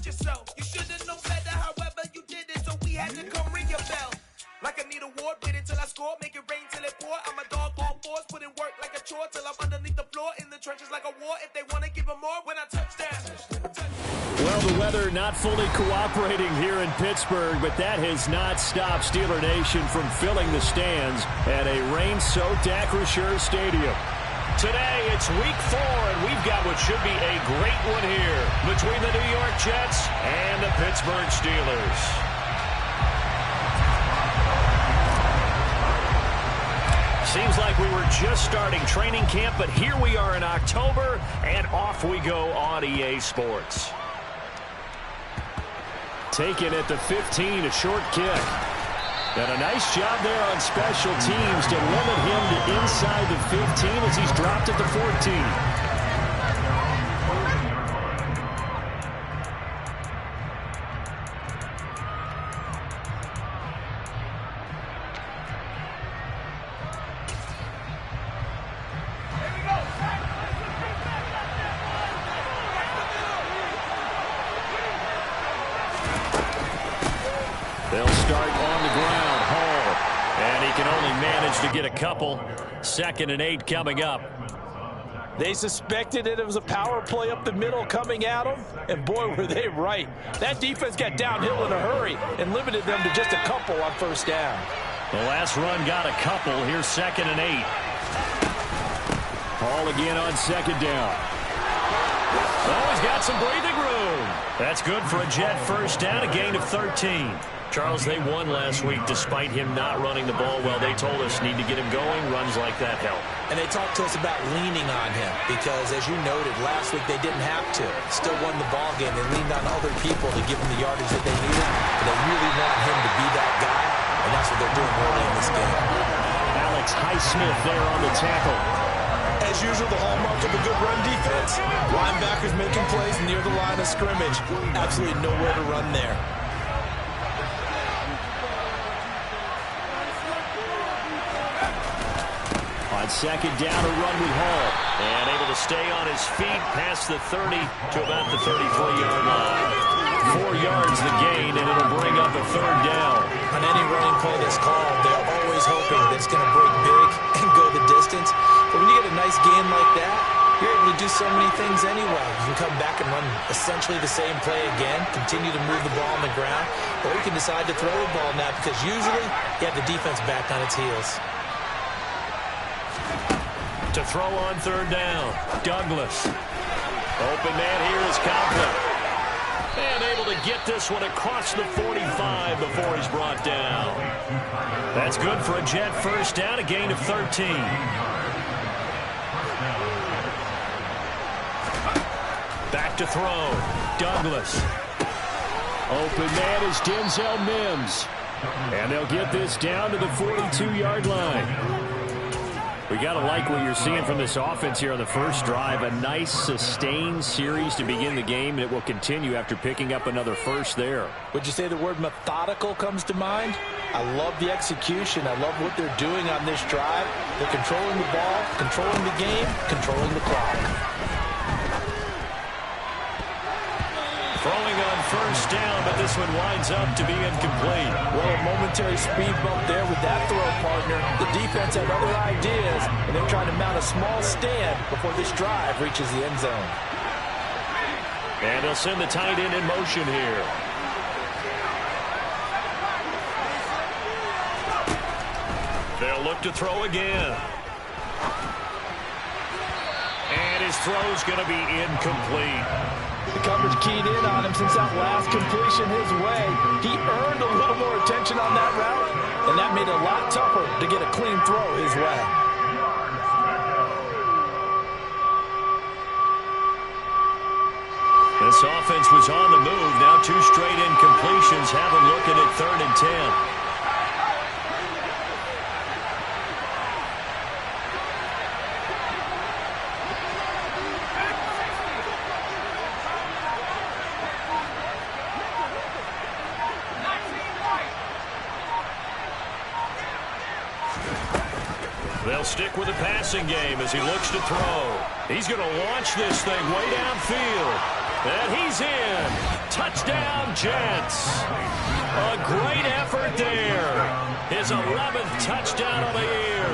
yourself. You should have known better, however you did it, so we had to come ring your bell. Like I need a award, wait until I score, make it rain till it pour. I'm a dog on force, put in work like a chore till I'm underneath the floor, in the trenches like a war. If they want to give them more, when I touch down. Well, the weather not fully cooperating here in Pittsburgh, but that has not stopped Steeler Nation from filling the stands at a rain-soaked Acrisure Stadium. Today, it's week 4, and we've got what should be a great one here between the New York Jets and the Pittsburgh Steelers. Seems like we were just starting training camp, but here we are in October, and off we go on EA Sports. Taken at the 15, a short kick. And a nice job there on special teams to limit him to inside the 15 as he's dropped at the 14. They'll start on the ground. Hall. And he can only manage to get a couple. 2nd and 8 coming up. They suspected it was a power play up the middle coming at them, and boy, were they right. That defense got downhill in a hurry and limited them to just a couple on first down. The last run got a couple. Here's 2nd and 8. Hall again on 2nd down. Oh, he's got some breathing room. That's good for a Jet first down, a gain of 13. Charles, they won last week despite him not running the ball well. They told us need to get him going. Runs like that help. And they talked to us about leaning on him because, as you noted, last week they didn't have to. Still won the ball game. They leaned on other people to give them the yardage that they needed. But they really want him to be that guy, and that's what they're doing early in this game. Alex Highsmith there on the tackle. As usual, the hallmark of a good run defense. Linebackers making plays near the line of scrimmage. Absolutely nowhere to run there. On 2nd down, a run with Hall. And able to stay on his feet past the 30 to about the 33-yard line. 4 yards the gain, and it'll bring up a 3rd down. On any running play that's called, they're always hoping that it's going to break big and go the distance. But when you get a nice gain like that, you're able to do so many things anyway. You can come back and run essentially the same play again, continue to move the ball on the ground, or you can decide to throw the ball now because usually you have the defense back on its heels. To throw on 3rd down, Douglas. open man here is Conklin. And able to get this one across the 45 before he's brought down. That's good for a Jet first down, a gain of 13. Back to throw, Douglas. Open man is Denzel Mims. And they'll get this down to the 42-yard line. We got to like what you're seeing from this offense here on the first drive. A nice, sustained series to begin the game, and it will continue after picking up another first there. Would you say the word methodical comes to mind? I love the execution. I love what they're doing on this drive. They're controlling the ball, controlling the game, controlling the clock. Throwing on first down, but this one winds up to be incomplete. Well, a momentary speed bump there with that throw, partner. The defense had other ideas, and they're trying to mount a small stand before this drive reaches the end zone. And they'll send the tight end in motion here. They'll look to throw again. And his throw's going to be incomplete. The coverage keyed in on him since that last completion his way. He earned a little more attention on that route, and that made it a lot tougher to get a clean throw his way. This offense was on the move. Now 2 straight incompletions have them looking at 3rd and 10. They'll stick with the passing game as he looks to throw. He's going to launch this thing way downfield. And he's in. Touchdown, Jets. A great effort there. His 11th touchdown of the year.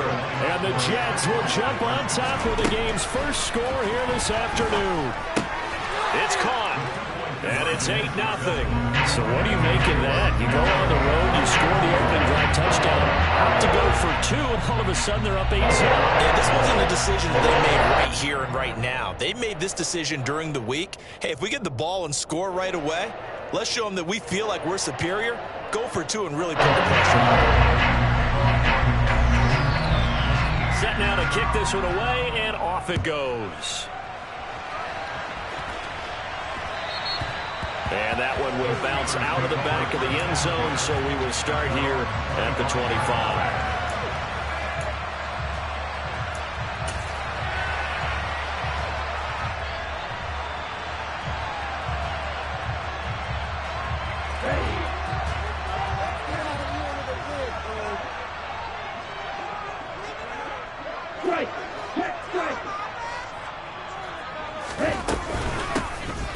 And the Jets will jump on top with the game's first score here this afternoon. It's caught. And it's 8-0. So what do you make of that? You go on the road, you score the opening drive touchdown, out to go for 2, and all of a sudden they're up 8-0. Yeah, this wasn't a decision that they made right here and right now. They made this decision during the week. Hey, if we get the ball and score right away, let's show them that we feel like we're superior. Go for 2 and really put the pressure on. Set now to kick this one away, and off it goes. And that one will bounce out of the back of the end zone, so we will start here at the 25.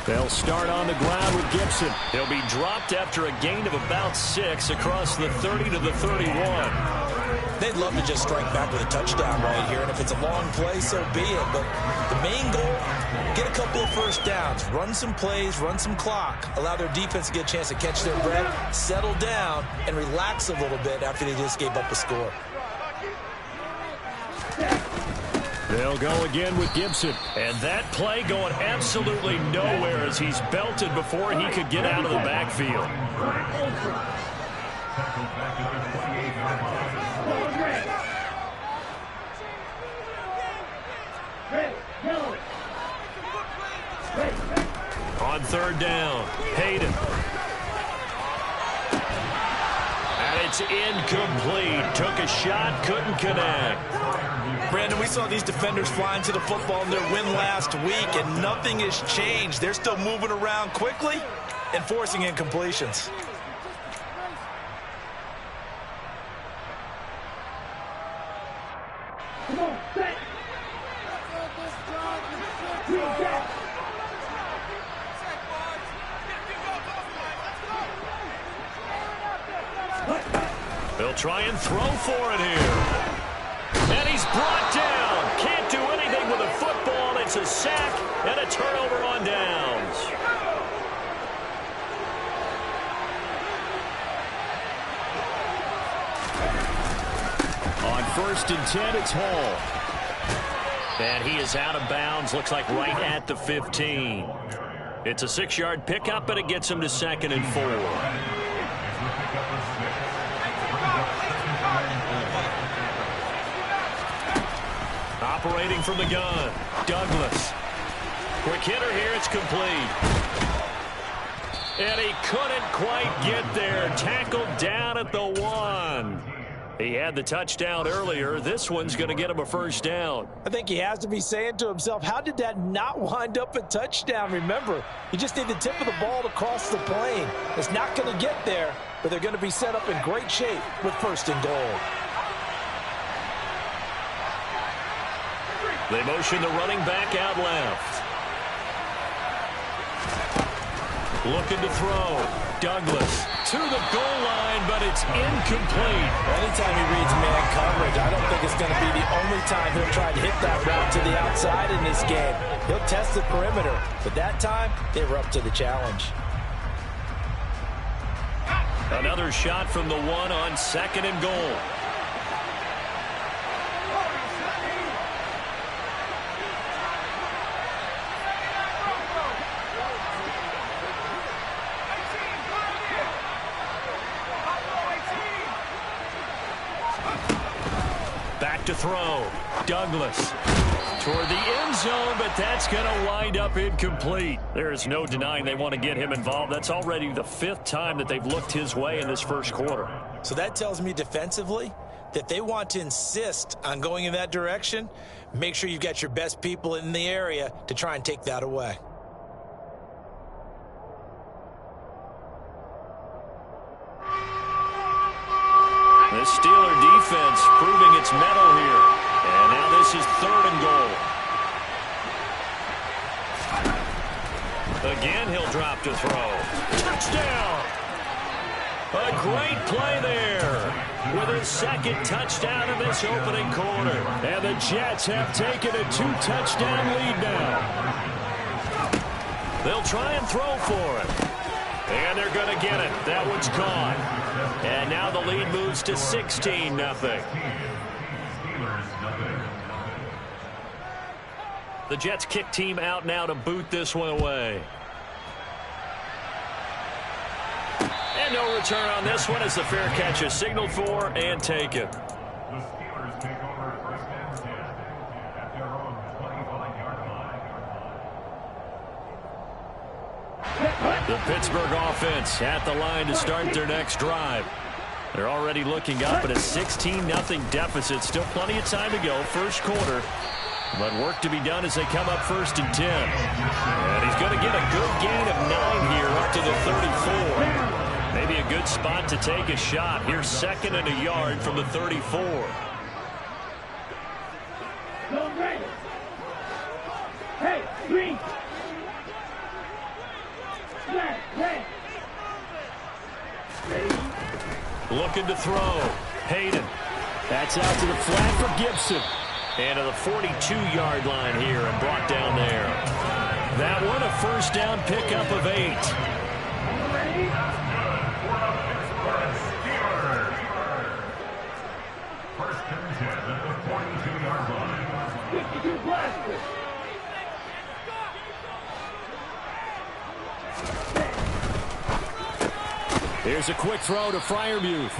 They'll start on the ground with Gibson. He'll be dropped after a gain of about 6 across the 30 to the 31. They'd love to just strike back with a touchdown right here, and if it's a long play, so be it. But the main goal, get a couple of first downs, run some plays, run some clock, allow their defense to get a chance to catch their breath, settle down, and relax a little bit after they just gave up a score. They'll go again with Gibson. And that play going absolutely nowhere as he's belted before he could get out of the backfield. On third down, Hayden. And it's incomplete. Took a shot, couldn't connect. Brandon, we saw these defenders flying to the football in their win last week, and nothing has changed. They're still moving around quickly and forcing incompletions. They'll try and throw for it here. And he's brought down. Can't do anything with a football. It's a sack and a turnover on downs. On 1st and 10, it's Hall. And he is out of bounds. Looks like right at the 15. It's a 6-yard pickup, but it gets him to 2nd and 4. Operating from the gun, Douglas. Quick hitter here, it's complete. And he couldn't quite get there. Tackled down at the 1. He had the touchdown earlier. This one's going to get him a first down. I think he has to be saying to himself, how did that not wind up a touchdown? Remember, he just need the tip of the ball to cross the plane. It's not going to get there, but they're going to be set up in great shape with 1st and goal. They motion the running back out left. Looking to throw. Douglas to the goal line, but it's incomplete. Anytime he reads man coverage, I don't think it's going to be the only time he'll try to hit that route to the outside in this game. He'll test the perimeter, but that time, they were up to the challenge. Another shot from the 1 on 2nd and goal. To throw. Douglas toward the end zone, but that's going to wind up incomplete. There is no denying they want to get him involved. That's already the 5th time that they've looked his way in this first quarter. So that tells me defensively that they want to insist on going in that direction. Make sure you've got your best people in the area to try and take that away. The Steeler defense proving its mettle here. And now this is 3rd and goal. Again, he'll drop to throw. Touchdown! A great play there with his second touchdown of this opening quarter. And the Jets have taken a 2-touchdown lead now. They'll try and throw for it. And they're going to get it. That one's caught. And now the lead moves to 16-0. The Jets kick team out now to boot this one away. And no return on this one as the fair catch is signaled for and taken. The Steelers take over first and 10 at their own 25-yard line. The Pittsburgh offense at the line to start their next drive. They're already looking up at a 16-0 deficit. Still plenty of time to go. First quarter. But work to be done as they come up first and 10. And he's going to get a good gain of 9 here up to the 34. Maybe a good spot to take a shot. Here's 2nd and a yard from the 34. Hey, green. Looking to throw. Hayden. That's out to the flat for Gibson. And to the 42-yard line here and brought down there. That one a first down pickup of 8. First and 10 at the 42-yard line. 52 blasters. Here's a quick throw to Freiermuth.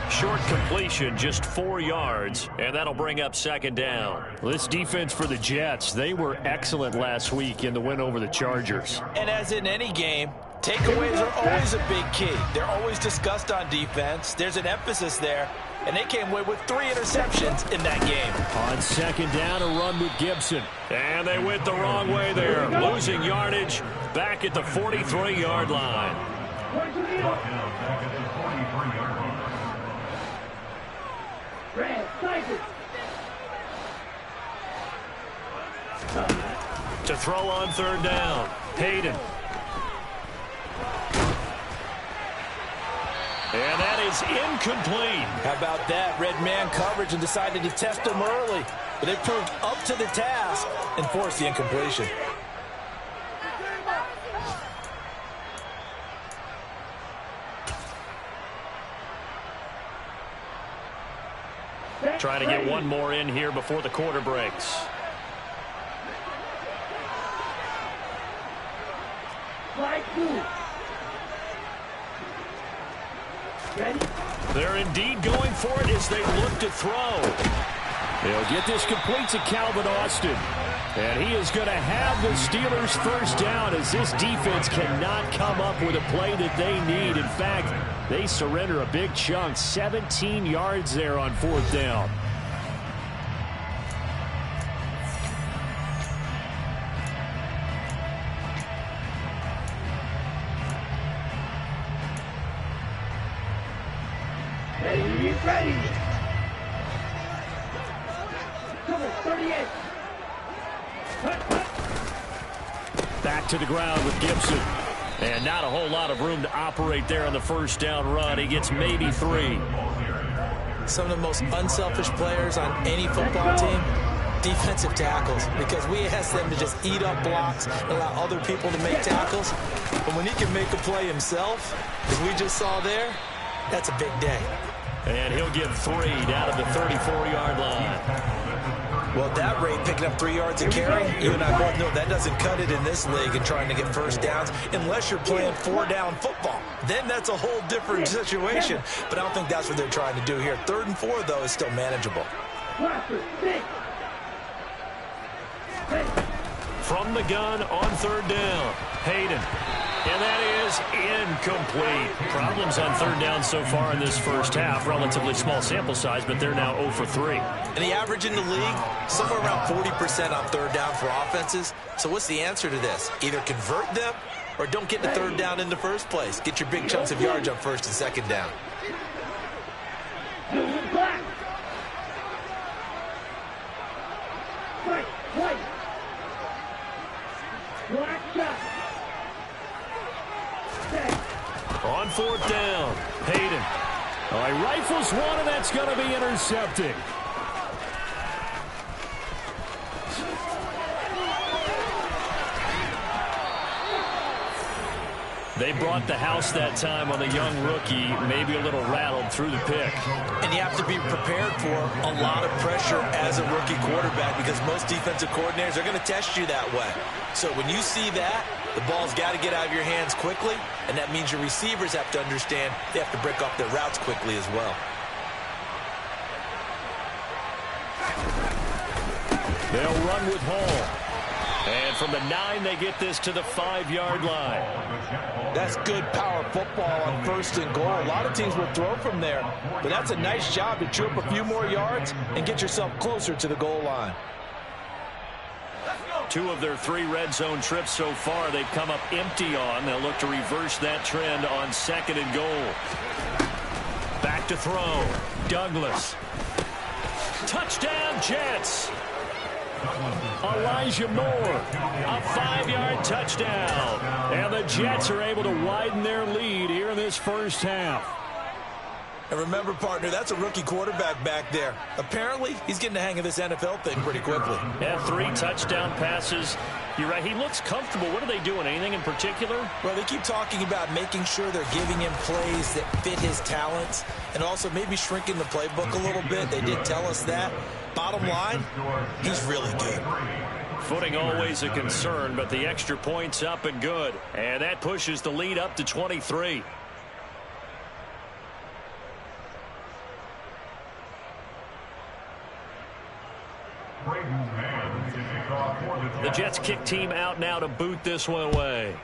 Short completion, just 4 yards, and that'll bring up 2nd down. This defense for the Jets, they were excellent last week in the win over the Chargers. And as in any game, takeaways are always a big key. They're always discussed on defense. There's an emphasis there, and they came away with 3 interceptions in that game. On 2nd down, a run with Gibson. And they went the wrong way there, losing yardage back at the 43-yard line. Brought down back at the 43-yard line. To throw on 3rd down, Hayden. And that is incomplete. How about that? Red man coverage and decided to test them early. But they proved up to the task and forced the incompletion. Trying to get one more in here before the quarter breaks. They're indeed going for it as they look to throw. They'll get this complete to Calvin Austin. And he is going to have the Steelers first down as this defense cannot come up with a play that they need. In fact, they surrender a big chunk, 17 yards there on 4th down. Ready. Come on, 38. Back to the ground with Gibson. And not a whole lot of room to operate there on the first down run. He gets maybe 3. Some of the most unselfish players on any football team, defensive tackles, because we ask them to just eat up blocks and allow other people to make tackles. But when he can make a play himself, as we just saw there, that's a big day. And he'll get 3 down at the 34-yard line. Well, at that rate, picking up 3 yards a carry, you and I both know that doesn't cut it in this league and trying to get first downs unless you're playing 4-down football. Then that's a whole different situation. But I don't think that's what they're trying to do here. 3rd and 4, though, is still manageable. From the gun on 3rd down, Hayden. And that is incomplete. Problems on 3rd down so far in this first half. Relatively small sample size, but they're now 0 for 3. And the average in the league, somewhere around 40% on 3rd down for offenses. So what's the answer to this? Either convert them or don't get the 3rd down in the first place. Get your big chunks of yards on 1st and 2nd down. Black shot. On fourth down, Payton. Oh, he rifles one, and that's going to be intercepted. They brought the house that time on the young rookie, maybe a little rattled through the pick. And you have to be prepared for a lot of pressure as a rookie quarterback because most defensive coordinators are going to test you that way. So when you see that, the ball's got to get out of your hands quickly, and that means your receivers have to understand they have to break off their routes quickly as well. They'll run with Hall. And from the 9, they get this to the 5-yard line. That's good power football on first and goal. A lot of teams will throw from there, but that's a nice job to chew up a few more yards and get yourself closer to the goal line. 2 of their 3 red zone trips so far they've come up empty on. They'll look to reverse that trend on 2nd and goal. Back to throw. Douglas. Touchdown, Jets. Elijah Moore, a 5-yard touchdown. And the Jets are able to widen their lead here in this first half. And remember, partner, that's a rookie quarterback back there. Apparently, he's getting the hang of this NFL thing pretty quickly. Yeah, 3 touchdown passes. You're right, he looks comfortable. What are they doing? Anything in particular? Well, they keep talking about making sure they're giving him plays that fit his talents and also maybe shrinking the playbook a little bit. They did tell us that. Bottom line, he's really good. Footing always a concern, but the extra point's up and good. And that pushes the lead up to 23. The Jets kick team out now to boot this one away.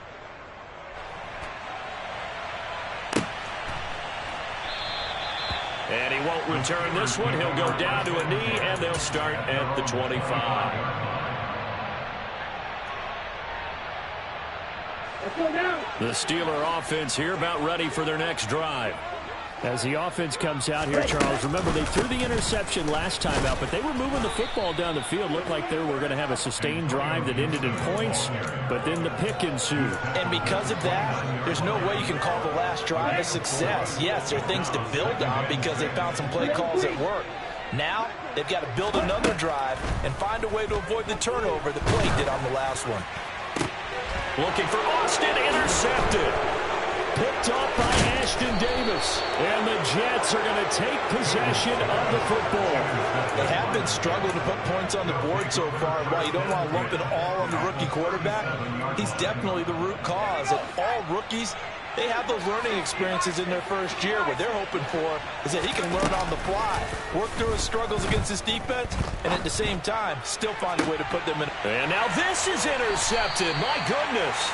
And he won't return this one. He'll go down to a knee, and they'll start at the 25. Let's go now. The Steeler offense here about ready for their next drive. As the offense comes out here, Charles, remember they threw the interception last time out, but they were moving the football down the field. Looked like they were going to have a sustained drive that ended in points, but then the pick ensued. And because of that, there's no way you can call the last drive a success. Yes, there are things to build on because they found some play calls that work. Now, they've got to build another drive and find a way to avoid the turnover that Blake did on the last one. Looking for Austin, intercepted. Picked off by Ashton Davis. And the Jets are going to take possession of the football. They have been struggling to put points on the board so far. And while you don't want to lump it all on the rookie quarterback, he's definitely the root cause. And all rookies, they have those learning experiences in their first year. What they're hoping for is that he can learn on the fly, work through his struggles against his defense, and at the same time, still find a way to put them in. And now this is intercepted. My goodness.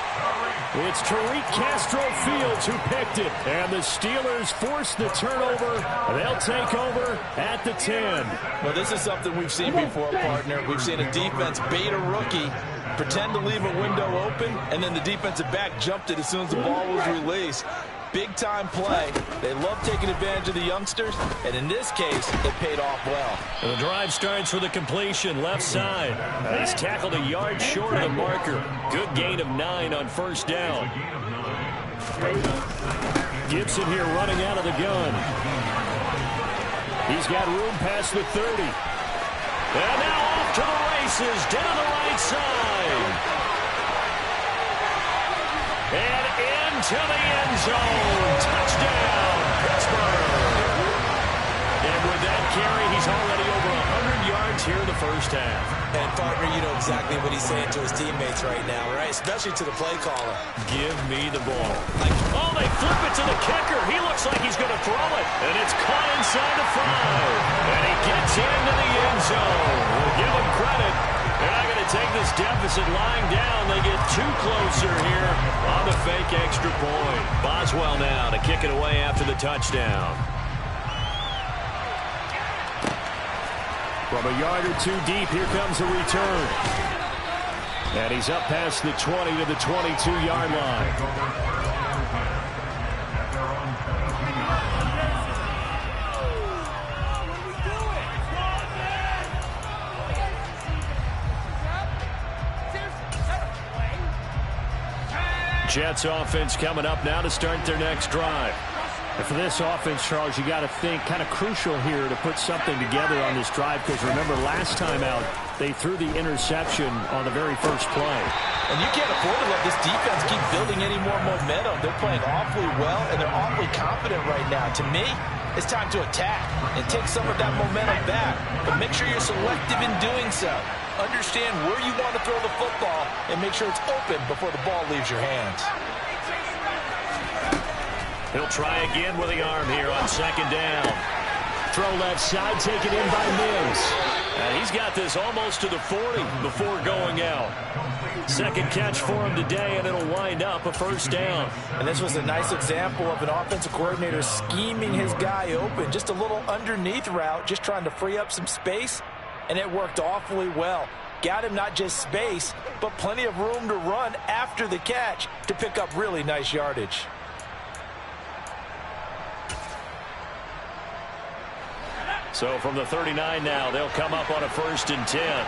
It's Tariq Castro Fields who picked it. And the Steelers force the turnover. They'll take over at the 10. Well, this is something we've seen before, partner. We've seen a defense bait a rookie, pretend to leave a window open, and then the defensive back jumped it as soon as the ball was released. Big-time play. They love taking advantage of the youngsters, and in this case, it paid off well. The drive starts with a completion left side. He's tackled a yard short of the marker. Good gain of 9 on first down. Gibson here running out of the gun. He's got room past the 30. And now off to the races, down the right side. And into the end zone. Touchdown, Pittsburgh. And with that carry, he's already over 100 yards here in the first half. And, partner, you know exactly what he's saying to his teammates right now, right? Especially to the play caller. Give me the ball. Oh, they flip it to the kicker. He looks like he's going to throw it. And it's caught inside the 5. And he gets into the end zone. We'll give him credit. They're not going to take this deficit lying down. They get too closer here on the fake extra point. Boswell now to kick it away after the touchdown. From a yard or 2 deep, here comes a return. And he's up past the 20 to the 22-yard line. Jets offense coming up now to start their next drive. And for this offense, Charles, you got to think kind of crucial here to put something together on this drive, because remember last time out they threw the interception on the very first play. And you can't afford to let this defense keep building any more momentum. They're playing awfully well, and they're awfully confident right now. To me, it's time to attack and take some of that momentum back. But make sure you're selective in doing so. Understand where you want to throw the football and make sure it's open before the ball leaves your hands. He'll try again with the arm here on second down. Throw left side, taken in by Mims. And he's got this almost to the 40 before going out. Second catch for him today, and it'll wind up a first down. And this was a nice example of an offensive coordinator scheming his guy open. Just a little underneath route, just trying to free up some space, and it worked awfully well. Got him not just space, but plenty of room to run after the catch to pick up really nice yardage. So from the 39 now, they'll come up on a 1st and 10.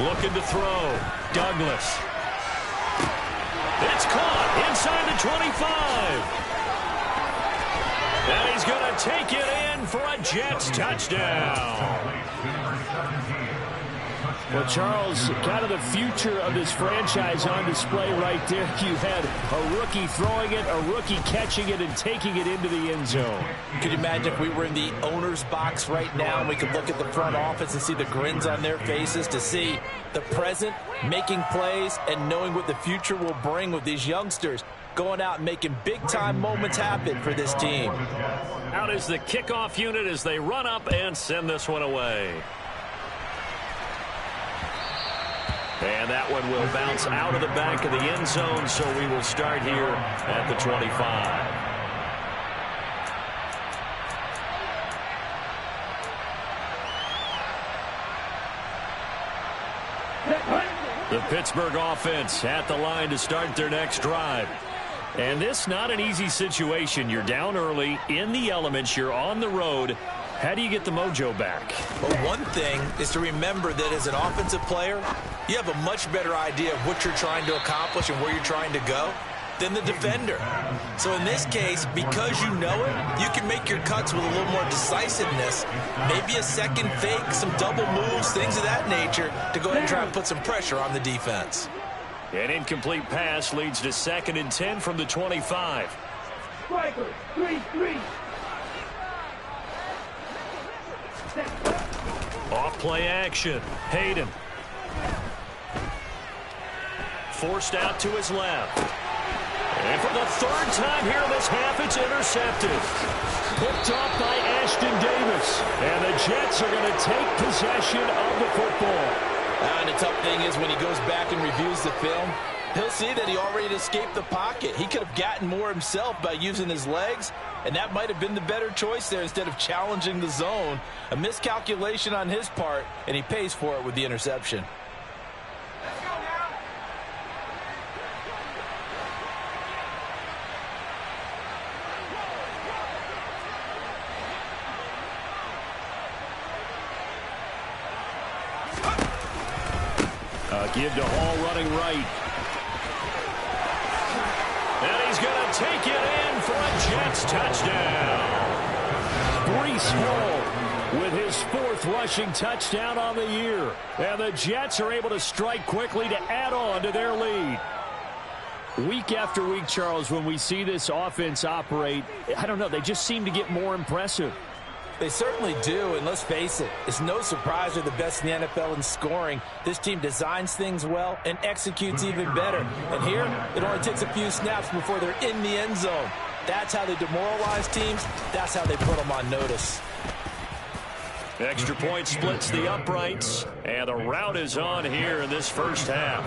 Looking to throw. Douglas. It's caught inside the 25. And he's going to take it in for a Jets touchdown. Well, Charles, kind of the future of this franchise on display right there. You had a rookie throwing it, a rookie catching it, and taking it into the end zone. Could you imagine if we were in the owner's box right now and we could look at the front office and see the grins on their faces, to see the present making plays and knowing what the future will bring with these youngsters going out and making big-time moments happen for this team. Out is the kickoff unit as they run up and send this one away. And that one will bounce out of the back of the end zone, so we will start here at the 25. The Pittsburgh offense at the line to start their next drive. And this not an easy situation. You're down early, in the elements, you're on the road. How do you get the mojo back? Well, one thing is to remember that as an offensive player, you have a much better idea of what you're trying to accomplish and where you're trying to go than the defender. So in this case, because you know it, you can make your cuts with a little more decisiveness, maybe a second fake, some double moves, things of that nature, to go ahead and try and put some pressure on the defense. An incomplete pass leads to 2nd and 10 from the 25. Striker, 3-3. Off play action. Hayden. Forced out to his left. And for the 3rd time here in this half, it's intercepted. Picked off by Ashton Davis. And the Jets are going to take possession of the football. And the tough thing is when he goes back and reviews the film, he'll see that he already escaped the pocket. He could have gotten more himself by using his legs, and that might have been the better choice there instead of challenging the zone. A miscalculation on his part, and he pays for it with the interception. Give to Hall running right. And he's going to take it in for a Jets touchdown. Breece Hall with his 4th rushing touchdown on the year. And the Jets are able to strike quickly to add on to their lead. Week after week, Charles, when we see this offense operate, I don't know, they just seem to get more impressive. They certainly do, and let's face it, it's no surprise they're the best in the NFL in scoring. This team designs things well and executes even better. And here, it only takes a few snaps before they're in the end zone. That's how they demoralize teams. That's how they put them on notice. Extra point splits the uprights, and the route is on here in this first half.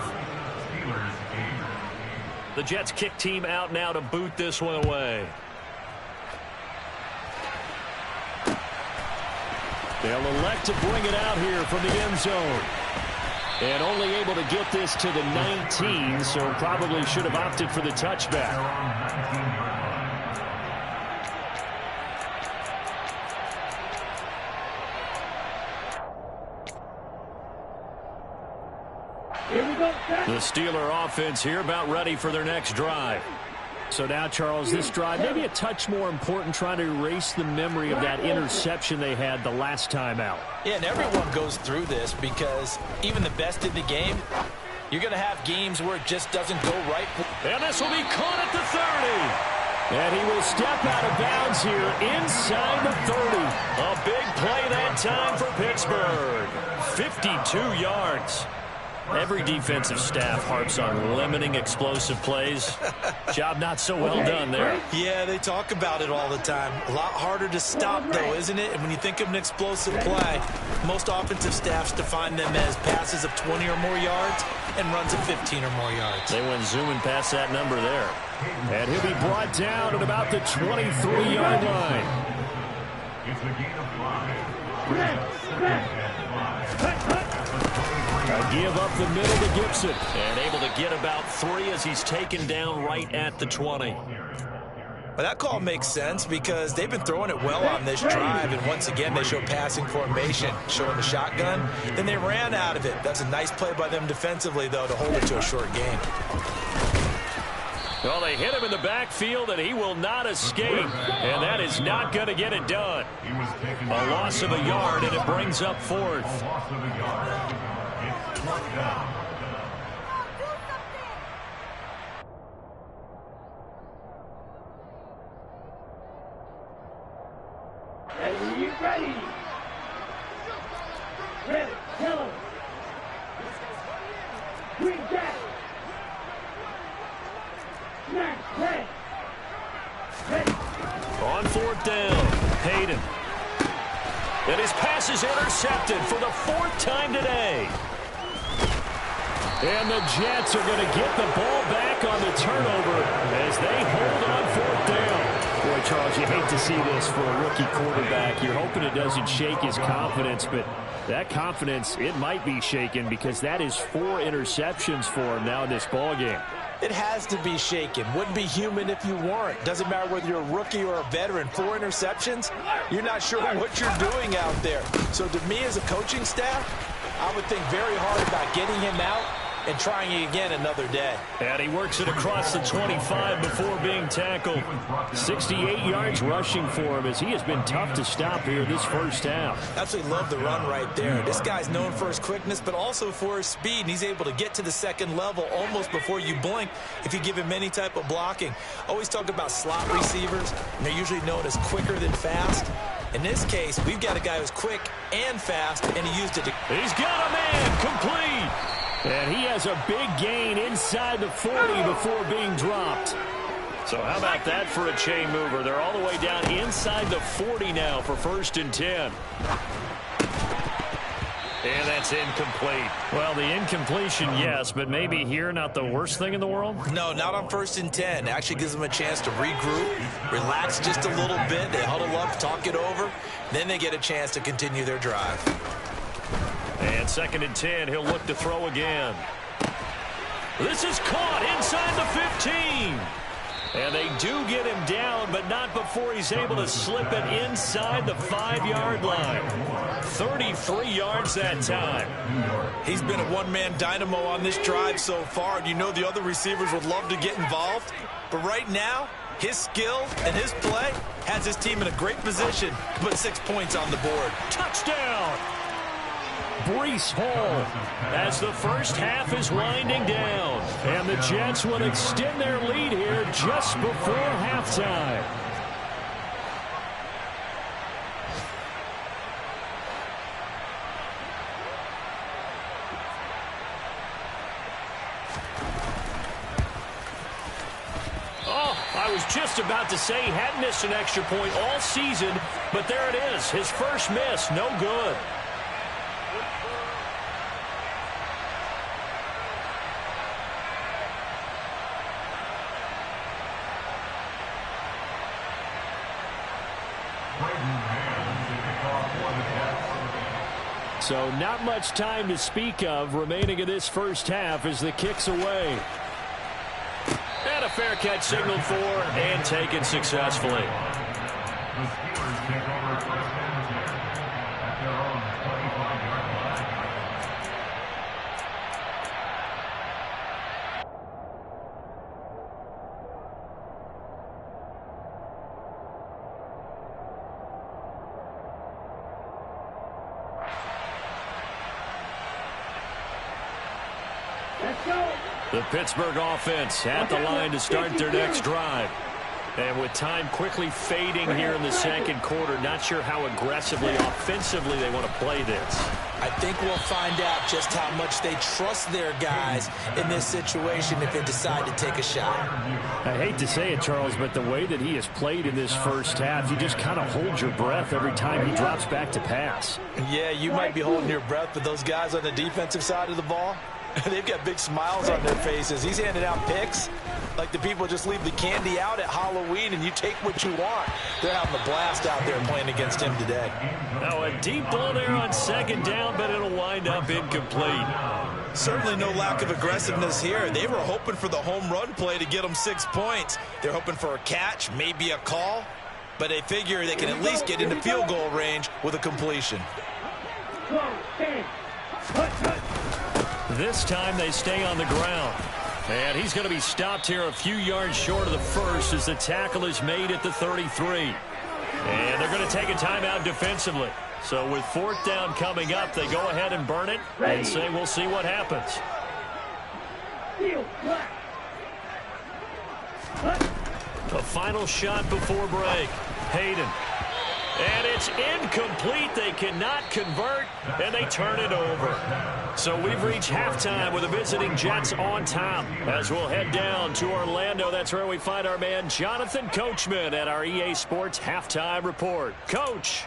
The Jets kick team out now to boot this one away. They'll elect to bring it out here from the end zone. And only able to get this to the 19, so probably should have opted for the touchback. Here we go. The Steeler offense here about ready for their next drive. So now, Charles, this drive maybe a touch more important, trying to erase the memory of that interception they had the last time out. Yeah, and everyone goes through this because even the best in the game, you're going to have games where it just doesn't go right. And this will be caught at the 30. And he will step out of bounds here inside the 30. A big play that time for Pittsburgh. 52 yards. Every defensive staff harps on limiting explosive plays. Job not so well done there. Yeah, they talk about it all the time. A lot harder to stop, though, isn't it? And when you think of an explosive play, most offensive staffs define them as passes of 20 or more yards and runs of 15 or more yards. They went zooming past that number there. And he'll be brought down at about the 23-yard line. It's a gain of 5. A give up the middle to Gibson. And able to get about 3 as he's taken down right at the 20. Well, that call makes sense because they've been throwing it well on this drive, and once again they show passing formation, showing the shotgun. Then they ran out of it. That's a nice play by them defensively, though, to hold it to a short gain. Well, they hit him in the backfield, and he will not escape. And that is not going to get it done. A loss of a yard, and it brings up 4th. Ready. Ready. Kill him. Green jack. Smash. Ready. Ready. On 4th down, Hayden. And his pass is intercepted for the 4th time today. And the Jets are going to get the ball back on the turnover as they hold on 4th down. Boy, Charles, you hate to see this for a rookie quarterback. You're hoping it doesn't shake his confidence, but that confidence, it might be shaken because that is 4 interceptions for him now in this ballgame. It has to be shaken. Wouldn't be human if you weren't. Doesn't matter whether you're a rookie or a veteran. 4 interceptions, you're not sure what you're doing out there. So to me as a coaching staff, I would think very hard about getting him out and trying it again another day. And he works it across the 25 before being tackled. 68 yards rushing for him as he has been tough to stop here this first half. Absolutely love the run right there. This guy's known for his quickness, but also for his speed. And he's able to get to the second level almost before you blink if you give him any type of blocking. Always talk about slot receivers, and they're usually known as quicker than fast. In this case, we've got a guy who's quick and fast, and he used it to... He's got a man complete. And he has a big gain inside the 40 before being dropped. So how about that for a chain mover? They're all the way down inside the 40 now for 1st and 10. And that's incomplete. Well, the incompletion, yes, but maybe here not the worst thing in the world? No, not on 1st and 10. It actually gives them a chance to regroup, relax just a little bit. They huddle up, talk it over. Then they get a chance to continue their drive. And 2nd and 10, he'll look to throw again. This is caught inside the 15. And they do get him down, but not before he's able to slip it inside the 5-yard line. 33 yards that time. He's been a one-man dynamo on this drive so far, and you know the other receivers would love to get involved. But right now, his skill and his play has his team in a great position to put 6 points on the board. Touchdown! Breece Hall as the first half is winding down. And the Jets will extend their lead here just before halftime. Oh, I was just about to say he hadn't missed an extra point all season, but there it is. His first miss, no good. So not much time to speak of remaining in this first half as the kick's away. And a fair catch signaled for and taken successfully. The Steelers take over 1st and 10 at their own 25-yard line. The Pittsburgh offense at the line to start their next drive. And with time quickly fading here in the second quarter, not sure how aggressively, offensively they want to play this. I think we'll find out just how much they trust their guys in this situation if they decide to take a shot. I hate to say it, Charles, but the way that he has played in this first half, you just kind of hold your breath every time he drops back to pass. Yeah, you might be holding your breath, but those guys on the defensive side of the ball, they've got big smiles on their faces. He's handing out picks like the people just leave the candy out at Halloween and you take what you want. They're having a blast out there playing against him today. Now a deep ball there on second down, but it'll wind up incomplete. Certainly no lack of aggressiveness here. They were hoping for the home run play to get them 6 points. They're hoping for a catch, maybe a call, but they figure they can at least get into field goal range with a completion. This time they stay on the ground. And he's going to be stopped here a few yards short of the first as the tackle is made at the 33. And they're going to take a timeout defensively. So with fourth down coming up, they go ahead and burn it and say we'll see what happens. A final shot before break. Hayden. And it's incomplete. They cannot convert, and they turn it over. So we've reached halftime with the visiting Jets on top. As we'll head down to Orlando, that's where we find our man Jonathan Coachman at our EA Sports Halftime Report. Coach.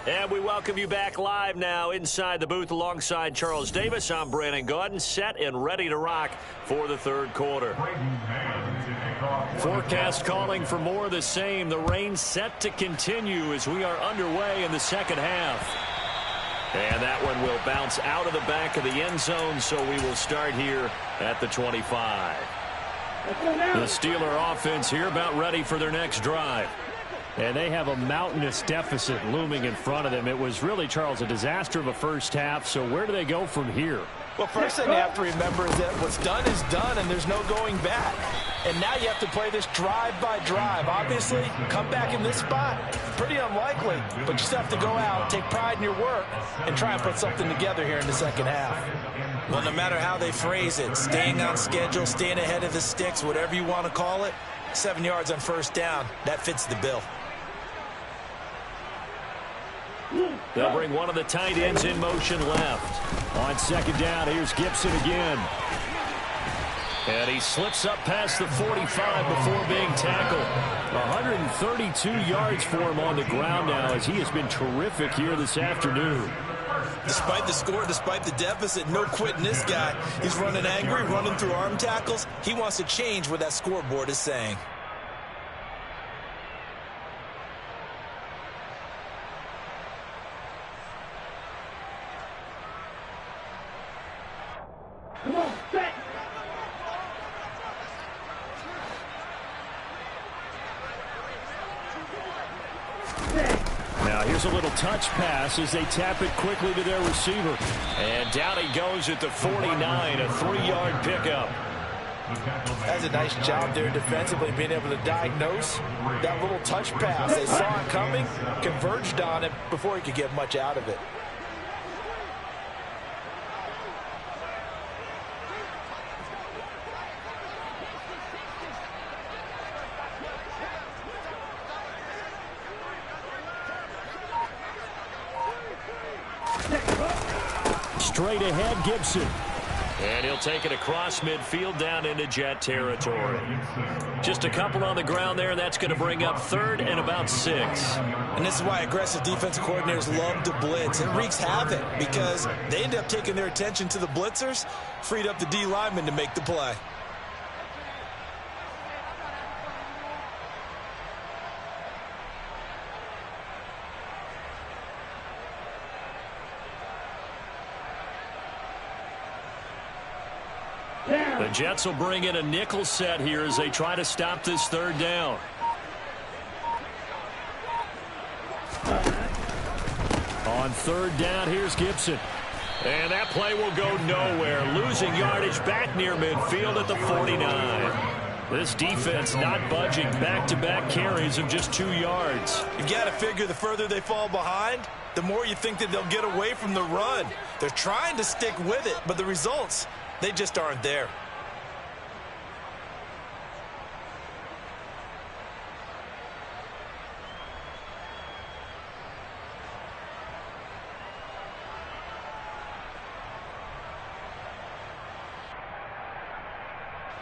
And we welcome you back live now inside the booth alongside Charles Davis. I'm Brandon Gaudin, set and ready to rock for the third quarter. Forecast calling for more of the same. The rain set to continue as we are underway in the second half. And that one will bounce out of the back of the end zone, so we will start here at the 25. The Steeler offense here about ready for their next drive. And they have a mountainous deficit looming in front of them. It was really, Charles, a disaster of a first half. So where do they go from here? Well, first thing you have to remember is that what's done is done, and there's no going back. And now you have to play this drive by drive. Obviously, come back in this spot, pretty unlikely. But you just have to go out, take pride in your work, and try and put something together here in the second half. Well, no matter how they phrase it, staying on schedule, staying ahead of the sticks, whatever you want to call it, 7 yards on first down, that fits the bill. They'll bring one of the tight ends in motion left. On second down, here's Gibson again. And he slips up past the 45 before being tackled. 132 yards for him on the ground now as he has been terrific here this afternoon. Despite the score, despite the deficit, no quitting this guy. He's running angry, running through arm tackles. He wants to change what that scoreboard is saying. Come on, set. Now here's a little touch pass as they tap it quickly to their receiver. And down he goes at the 49, a 3-yard pickup. That's a nice job there defensively, being able to diagnose that little touch pass. They saw it coming, converged on it before he could get much out of it. Straight ahead, Gibson. And he'll take it across midfield down into Jet territory. Just a couple on the ground there. That's going to bring up third and about 6. And this is why aggressive defensive coordinators love to blitz. It wreaks havoc because they end up taking their attention to the blitzers, freed up the D lineman to make the play. The Jets will bring in a nickel set here as they try to stop this third down. On third down, here's Gibson. And that play will go nowhere. Losing yardage back near midfield at the 49. This defense not budging. Back-to-back carries of just 2 yards. You got to figure the further they fall behind, the more you think that they'll get away from the run. They're trying to stick with it, but the results, they just aren't there.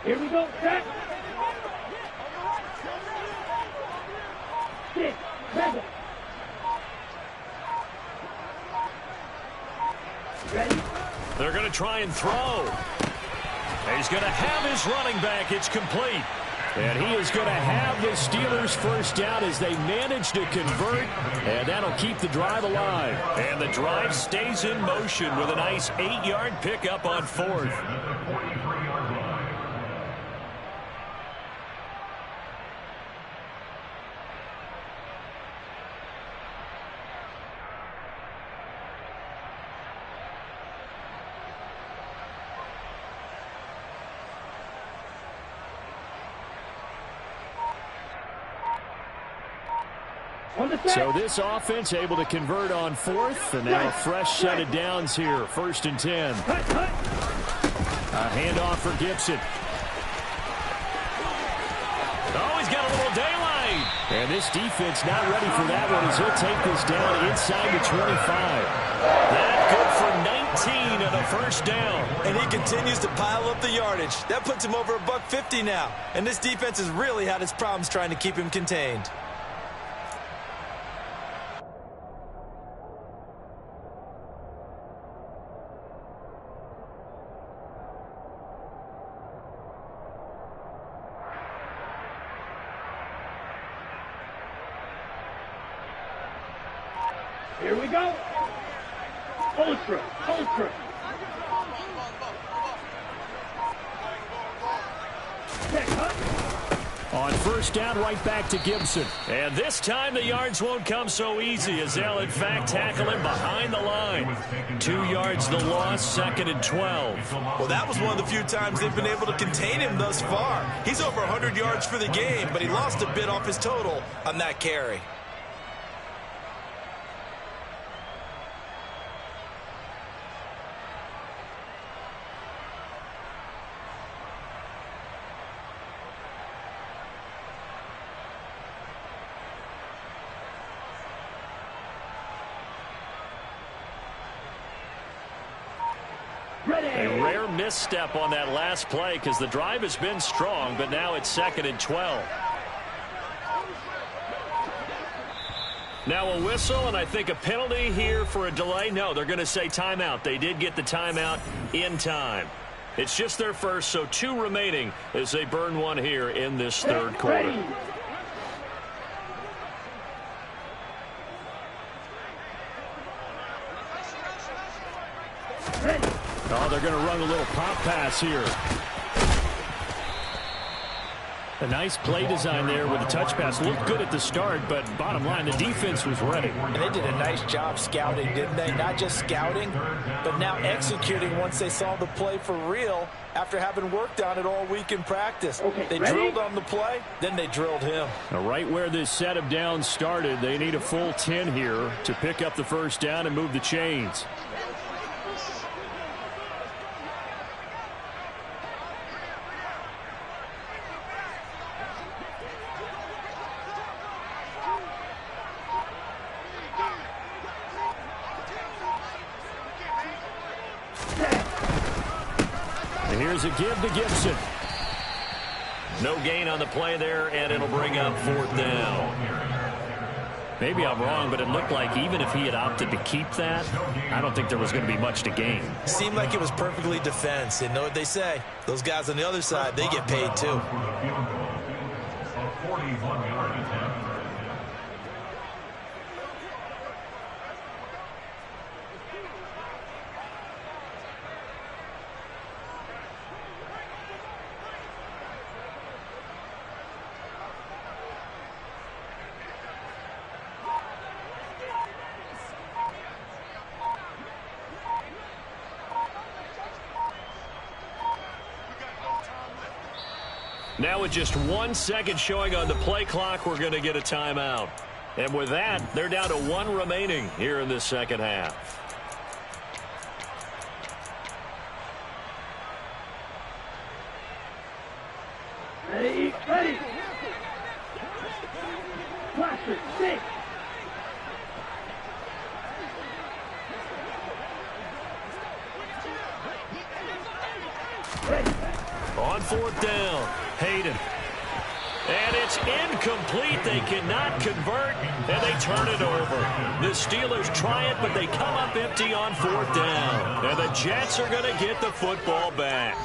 Here we go, set. 6, 7. Ready? They're going to try and throw. He's going to have his running back. It's complete. And he is going to have the Steelers first down as they manage to convert. And that'll keep the drive alive. And the drive stays in motion with a nice 8-yard pickup on 4th. So this offense able to convert on 4th, and now a fresh set of downs here. 1st and 10. A handoff for Gibson. Oh, he's got a little daylight. And this defense not ready for that one as he'll take this down inside the 25. That good for 19 and a first down. And he continues to pile up the yardage. That puts him over $150 now. And this defense has really had its problems trying to keep him contained. Here we go. Ultra. On 1st down, right back to Gibson. And this time the yards won't come so easy as they'll in fact tackle him behind the line. 2 yards the loss, 2nd and 12. Well, that was one of the few times they've been able to contain him thus far. He's over 100 yards for the game, but he lost a bit off his total on that carry. A rare misstep on that last play because the drive has been strong, but now it's 2nd and 12. Now a whistle, and I think a penalty here for a delay. No, they're going to say timeout. They did get the timeout in time. It's just their first, so 2 remaining as they burn one here in this 3rd quarter. Oh, they're going to run a little pop pass here. A nice play design there with a touch pass. Looked good at the start, but bottom line, the defense was ready. And they did a nice job scouting, didn't they? Not just scouting, but now executing once they saw the play for real after having worked on it all week in practice. They drilled on the play, then they drilled him. Now, right where this set of downs started, they need a full 10 here to pick up the first down and move the chains. Here's a give to Gibson. No gain on the play there, and it'll bring up 4th down. Maybe I'm wrong, but it looked like even if he had opted to keep that, I don't think there was going to be much to gain. Seemed like it was perfectly defense. And know what they say? Those guys on the other side, they get paid too. Now with just 1 second showing on the play clock, we're going to get a timeout. And with that, they're down to 1 remaining here in this second half. Ready, ready. Classic, 6. Ready. On 4th down, Hayden. And it's incomplete. They cannot convert, and they turn it over. The Steelers try it, but they come up empty on 4th down. And the Jets are going to get the football back.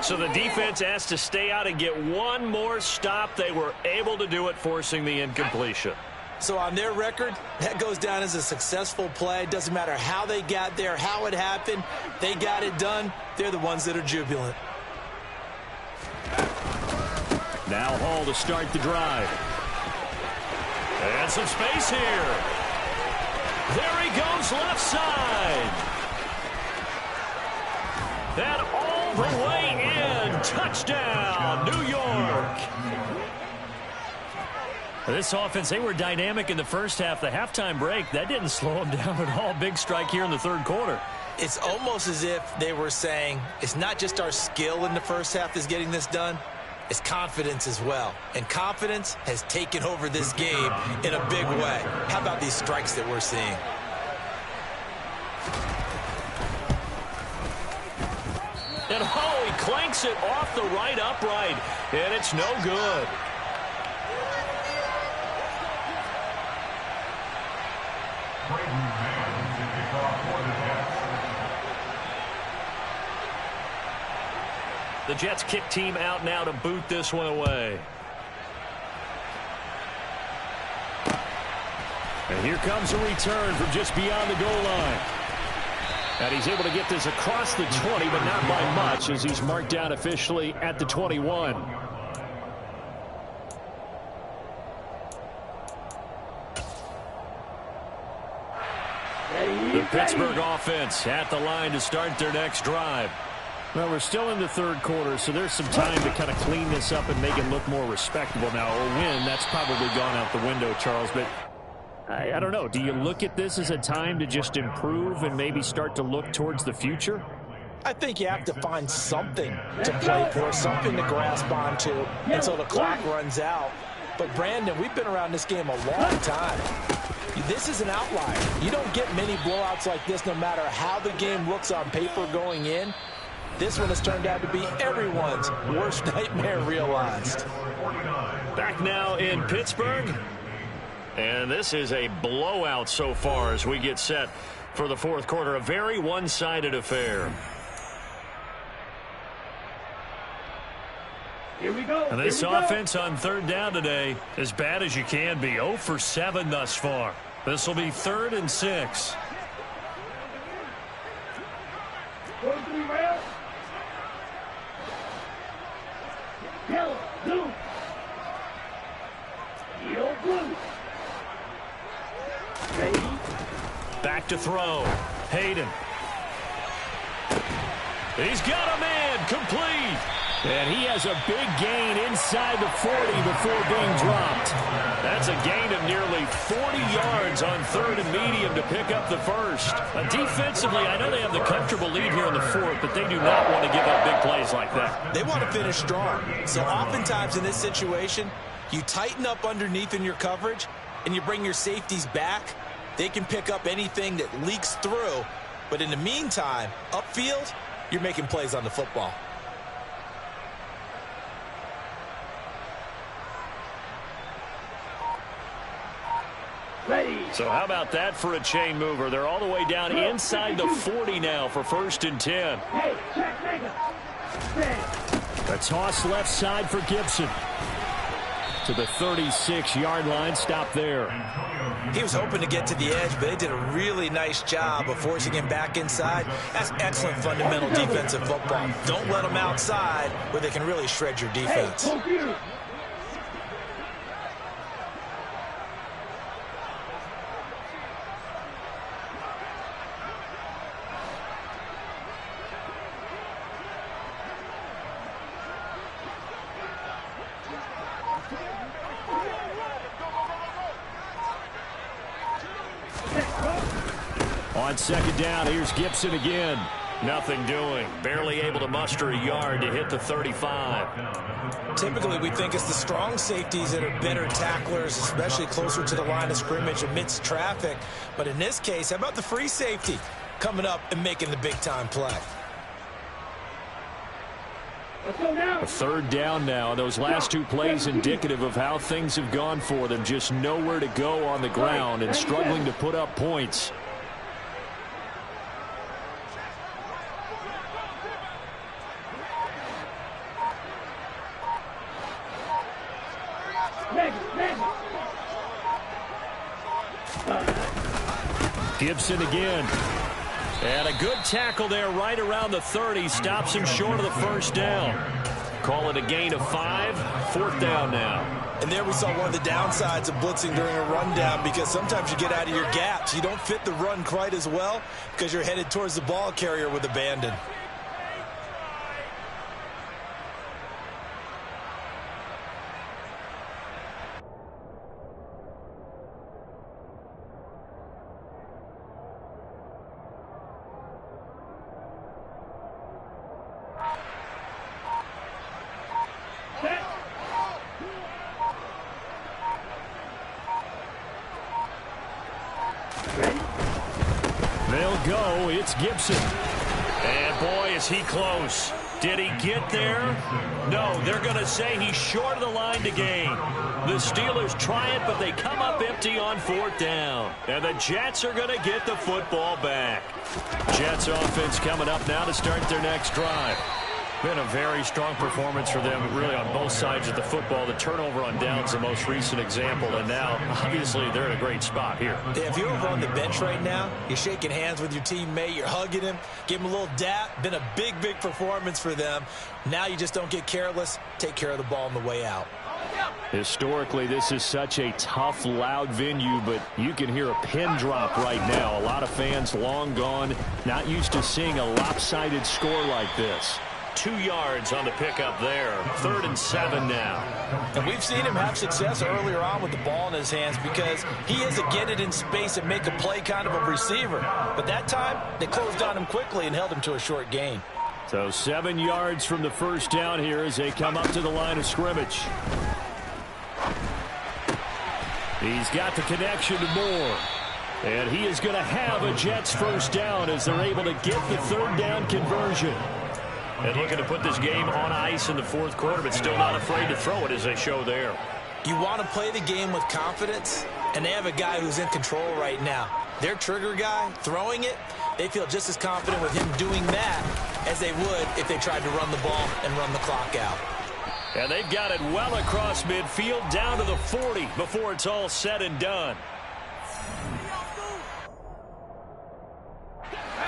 So the defense has to stay out and get one more stop. They were able to do it, forcing the incompletion. So on their record, that goes down as a successful play. Doesn't matter how they got there, how it happened. They got it done. They're the ones that are jubilant. Now Hall to start the drive. And some space here. There he goes, left side. And all the way in. Touchdown, New York. This offense, they were dynamic in the first half. The halftime break, that didn't slow them down at all. Big strike here in the third quarter. It's almost as if they were saying, it's not just our skill in the first half that's getting this done, it's confidence as well. And confidence has taken over this game in a big way. How about these strikes that we're seeing? And oh, he clanks it off the right upright. And it's no good. The Jets kick team out now to boot this one away. And here comes a return from just beyond the goal line. And he's able to get this across the 20, but not by much, as he's marked down officially at the 21. The Pittsburgh offense at the line to start their next drive. Well, we're still in the third quarter, so there's some time to kind of clean this up and make it look more respectable. Now, a win, that's probably gone out the window, Charles, but I don't know. Do you look at this as a time to just improve and maybe start to look towards the future? I think you have to find something to play for, something to grasp onto until the clock runs out. But, Brandon, we've been around this game a long time. This is an outlier. You don't get many blowouts like this no matter how the game looks on paper going in. This one has turned out to be everyone's worst nightmare realized. Back now in Pittsburgh. And this is a blowout so far as we get set for the fourth quarter. A very one-sided affair. Here we go. And this offense on third down today, as bad as you can be. 0 for 7 thus far. This will be 3rd and 6. Yellow, blue. Yellow, blue. Ready. Back to throw. Hayden. He's got a man. Complete. And he has a big gain inside the 40 before being dropped. That's a gain of nearly 40 yards on 3rd and medium to pick up the first. Defensively, I know they have the comfortable lead here in the 4th, but they do not want to give up big plays like that. They want to finish strong. So oftentimes in this situation, you tighten up underneath in your coverage and you bring your safeties back. They can pick up anything that leaks through. But in the meantime, upfield, you're making plays on the football. Ready. So how about that for a chain mover? They're all the way down inside the 40 now for 1st and 10. Hey, check, nigga. A toss left side for Gibson. To the 36-yard line. Stop there. He was hoping to get to the edge, but they did a really nice job of forcing him back inside. That's excellent fundamental defensive football. Don't let them outside where they can really shred your defense. Hey, computer. On second down, here's Gibson again. Nothing doing. Barely able to muster a yard to hit the 35. Typically, we think it's the strong safeties that are better tacklers, especially closer to the line of scrimmage amidst traffic. But in this case, how about the free safety coming up and making the big-time play? Let's go now. A third down now. Those last two plays indicative of how things have gone for them. Just nowhere to go on the ground and struggling to put up points. Gibson again. And a good tackle there right around the 30. Stops him short of the first down. Call it a gain of 5. Fourth down now. And there we saw one of the downsides of blitzing during a rundown, because sometimes you get out of your gaps. You don't fit the run quite as well because you're headed towards the ball carrier with abandon. They'll go. It's Gibson. And boy, is he close. Did he get there? No, they're going to say he's short of the line to gain. The Steelers try it, but they come up empty on fourth down. And the Jets are going to get the football back. Jets offense coming up now to start their next drive. Been a very strong performance for them, really, on both sides of the football. The turnover on downs, the most recent example, and now, obviously, they're in a great spot here. Yeah, if you're over on the bench right now, you're shaking hands with your teammate, you're hugging him, give him a little dap. Been a big, big performance for them. Now you just don't get careless. Take care of the ball on the way out. Historically, this is such a tough, loud venue, but you can hear a pin drop right now. A lot of fans long gone, not used to seeing a lopsided score like this. 2 yards on the pickup there. 3rd and 7 now. And we've seen him have success earlier on with the ball in his hands because he is a get it in space and make a play kind of a receiver. But that time, they closed on him quickly and held him to a short gain. So 7 yards from the first down here as they come up to the line of scrimmage. He's got the connection to Moore. And he is going to have a Jets first down as they're able to get the third down conversion. And looking to put this game on ice in the fourth quarter, but still not afraid to throw it as they show there. You want to play the game with confidence, and they have a guy who's in control right now. Their trigger guy, throwing it, they feel just as confident with him doing that as they would if they tried to run the ball and run the clock out. And they've got it well across midfield down to the 40 before it's all said and done.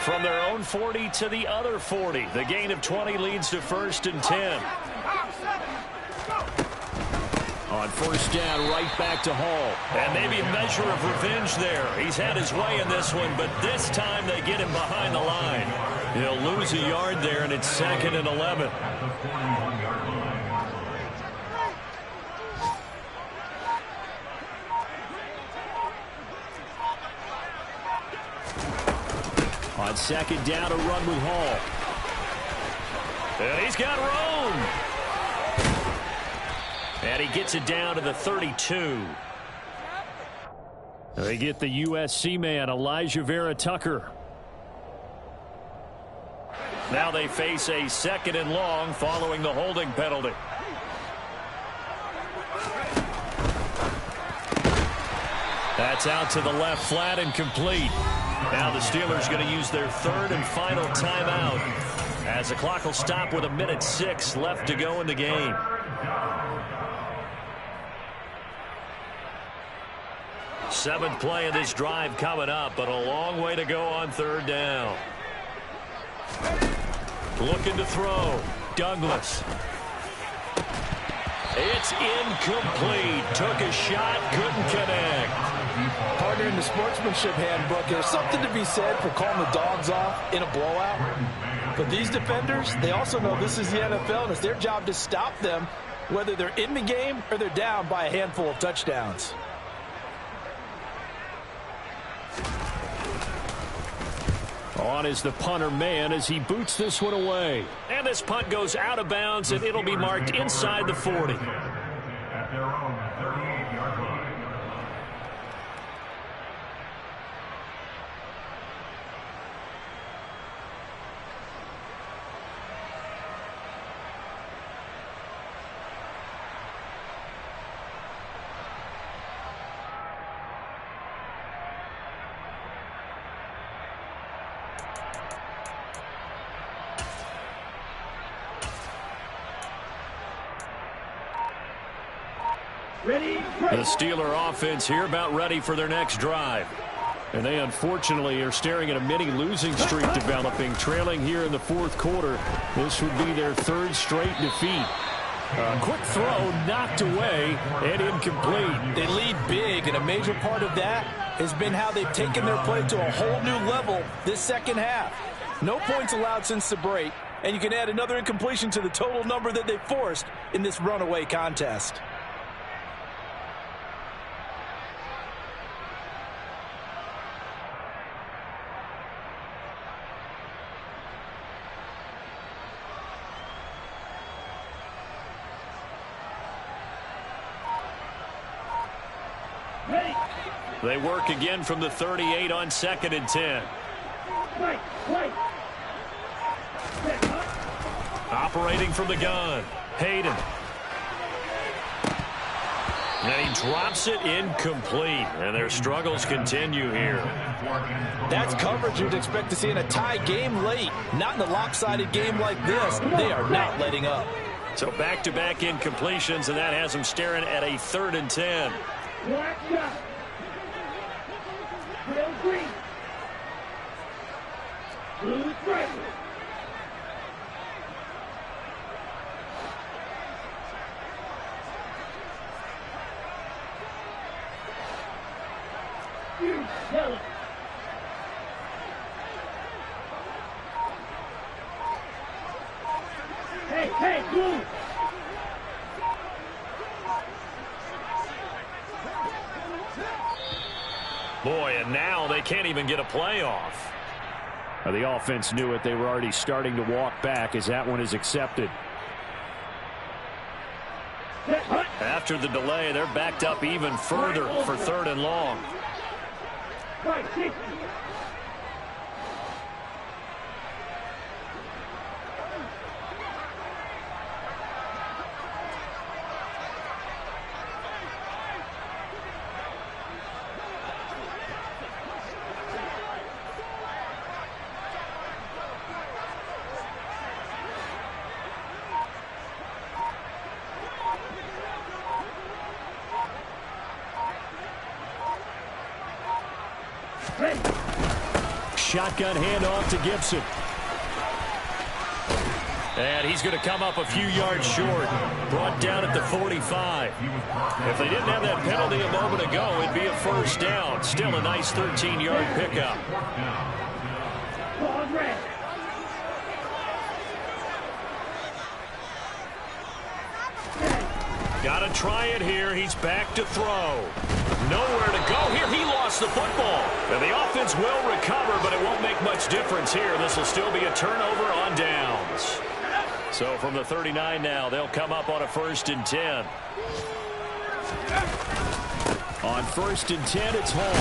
From their own 40 to the other 40. The gain of 20 leads to 1st and 10. On first down, right back to Hall. And maybe a measure of revenge there. He's had his way in this one, but this time they get him behind the line. He'll lose a yard there, and it's 2nd and 11. On second down, a run with Hall. And he's got room. And he gets it down to the 32. They get the USC man, Elijah Vera Tucker. Now they face a 2nd and long following the holding penalty. That's out to the left flat and complete. Now the Steelers going to use their 3rd and final timeout as the clock will stop with 1:06 left to go in the game. Seventh play of this drive coming up, but a long way to go on 3rd down. Looking to throw. Douglas. It's incomplete. Took a shot, couldn't connect. Partner, in the sportsmanship handbook, there's something to be said for calling the dogs off in a blowout. But these defenders, they also know this is the NFL, and it's their job to stop them, whether they're in the game or they're down by a handful of touchdowns. On is the punter man as he boots this one away. And this punt goes out of bounds, and it'll be marked inside the 40. At their own 38-yard line. Ready, The Steeler offense here about ready for their next drive. And they unfortunately are staring at a mini losing streak developing, trailing here in the fourth quarter. This would be their third straight defeat. Quick throw knocked away and incomplete. They lead big, and a major part of that has been how they've taken their play to a whole new level this second half. No points allowed since the break, and you can add another incompletion to the total number that they forced in this runaway contest. ready, They work again from the 38 on 2nd and 10. right, right. Set, Operating from the gun, Hayden. And he drops it incomplete. And their struggles continue here. That's coverage you'd expect to see in a tie game late. Not in a lopsided game like this. They are not letting up. So back-to-back incompletions, and that has them staring at a 3rd and 10. black shot. Real green. Blue stripe. Yellow. Hey, hey, blue. Boy, and now they can't even get a playoff. The offense knew it. They were already starting to walk back as that one is accepted. After the delay, they're backed up even further for 3rd and long. Right, 60. Ready. Shotgun handoff to Gibson. And he's going to come up a few yards short. Brought down at the 45. If they didn't have that penalty a moment ago, it'd be a 1st down. Still a nice 13-yard pickup. Ball red. Got to try it here. He's back to throw. Nowhere to go here. He lost the football. And the offense will recover, but it won't make much difference here. This will still be a turnover on downs. So from the 39 now, they'll come up on a 1st and 10. On 1st and 10, it's Hall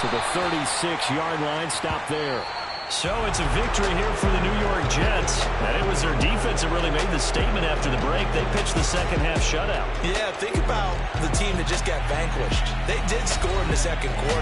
to the 36-yard line. Stop there. So it's a victory here for the New York Jets. And it was their defense that really made the statement after the break. They pitched the second half shutout. Yeah, think about the team that just got vanquished. They did score in the second quarter.